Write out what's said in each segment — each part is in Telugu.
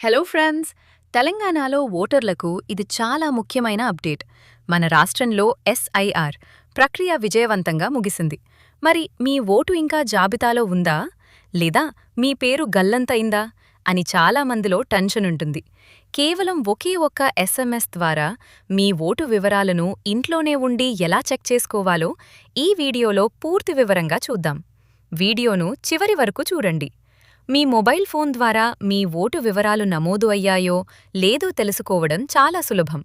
హలో ఫ్రెండ్స్, తెలంగాణలో ఓటర్లకు ఇది చాలా ముఖ్యమైన అప్డేట్. మన రాష్ట్రంలో ఎస్ఐఆర్ ప్రక్రియ విజయవంతంగా ముగిసింది. మరి మీ ఓటు ఇంకా జాబితాలో ఉందా, లేదా మీ పేరు గల్లంతైందా అని చాలా మందిలో టెన్షన్ ఉంటుంది. కేవలం ఒకే ఒక్క ఎస్ఎంఎస్ ద్వారా మీ ఓటు వివరాలను ఇంట్లోనే ఉండి ఎలా చెక్ చేసుకోవాలో ఈ వీడియోలో పూర్తి వివరంగా చూద్దాం. వీడియోను చివరి వరకు చూడండి. మీ మొబైల్ ఫోన్ ద్వారా మీ ఓటు వివరాలు నమోదు అయ్యాయో లేదో తెలుసుకోవడం చాలా సులభం.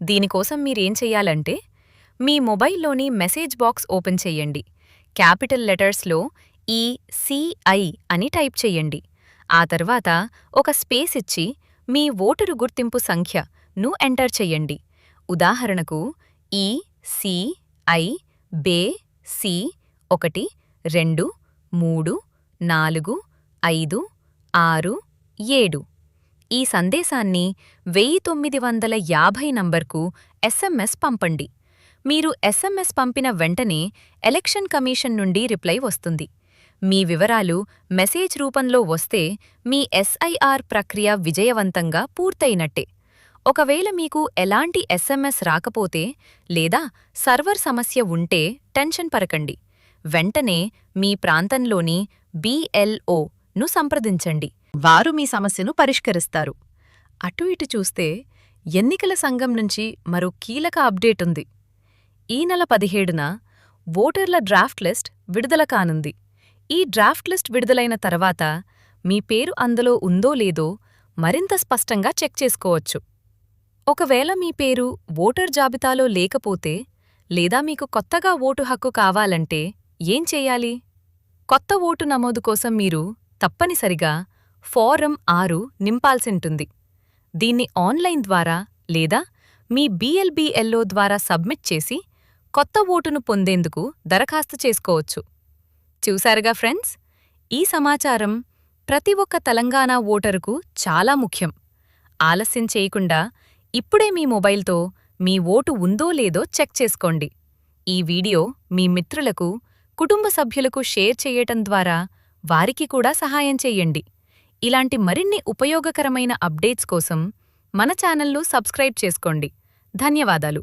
దీనికోసం మీరేం చెయ్యాలంటే, మీ మొబైల్లోని మెసేజ్ బాక్స్ ఓపెన్ చెయ్యండి. క్యాపిటల్ లెటర్స్లో ఈసీఐ అని టైప్ చెయ్యండి. ఆ తర్వాత ఒక స్పేస్ ఇచ్చి మీ ఓటరు గుర్తింపు సంఖ్యను ఎంటర్ చెయ్యండి. ఉదాహరణకు ఈసీఐ బే సి 1 2 3 4 5 6 7. ఈ సందేశాన్ని 1950 నంబర్కు ఎస్ఎంఎస్ పంపండి. మీరు ఎస్ఎంఎస్ పంపిన వెంటనే ఎలక్షన్ కమిషన్ నుండి రిప్లై వస్తుంది. మీ వివరాలు మెసేజ్ రూపంలో వస్తే మీ ఎస్ఐఆర్ ప్రక్రియ విజయవంతంగా పూర్తయినట్టే. ఒకవేళ మీకు ఎలాంటి ఎస్ఎంఎస్ రాకపోతే లేదా సర్వర్ సమస్య ఉంటే టెన్షన్ పడకండి. వెంటనే మీ ప్రాంతంలోని BLO ను సంప్రదించండి. వారు మీ సమస్యను పరిష్కరిస్తారు. అటు ఇటు చూస్తే ఎన్నికల సంఘం నుంచి మరో కీలక అప్డేట్ ఉంది. ఈ నెల 17న ఓటర్ల డ్రాఫ్ట్ లిస్ట్ విడుదల కానుంది. ఈ డ్రాఫ్ట్ లిస్ట్ విడుదలైన తర్వాత మీ పేరు అందులో ఉందో లేదో మరింత స్పష్టంగా చెక్ చేసుకోవచ్చు. ఒకవేళ మీ పేరు ఓటర్ జాబితాలో లేకపోతే లేదా మీకు కొత్తగా ఓటు హక్కు కావాలంటే ఏం చేయాలి? కొత్త ఓటు నమోదు కోసం మీరు తప్పనిసరిగా ఫారం 6 నింపాల్సింటుంది. దీన్ని ఆన్లైన్ ద్వారా లేదా మీ BLBLO ద్వారా సబ్మిట్ చేసి కొత్త ఓటును పొందేందుకు దరఖాస్తు చేసుకోవచ్చు. చూశారుగా ఫ్రెండ్స్, ఈ సమాచారం ప్రతి ఒక్క తెలంగాణ ఓటరుకు చాలా ముఖ్యం. ఆలస్యం చేయకుండా ఇప్పుడే మీ మొబైల్తో మీ ఓటు ఉందో లేదో చెక్ చేసుకోండి. ఈ వీడియో మీ మిత్రులకు, కుటుంబ సభ్యులకు షేర్ చేయటం ద్వారా వారికి కూడా సహాయం చెయ్యండి. ఇలాంటి మరిన్ని ఉపయోగకరమైన అప్డేట్స్ కోసం మన ఛానల్ను సబ్స్క్రైబ్ చేసుకోండి. ధన్యవాదాలు.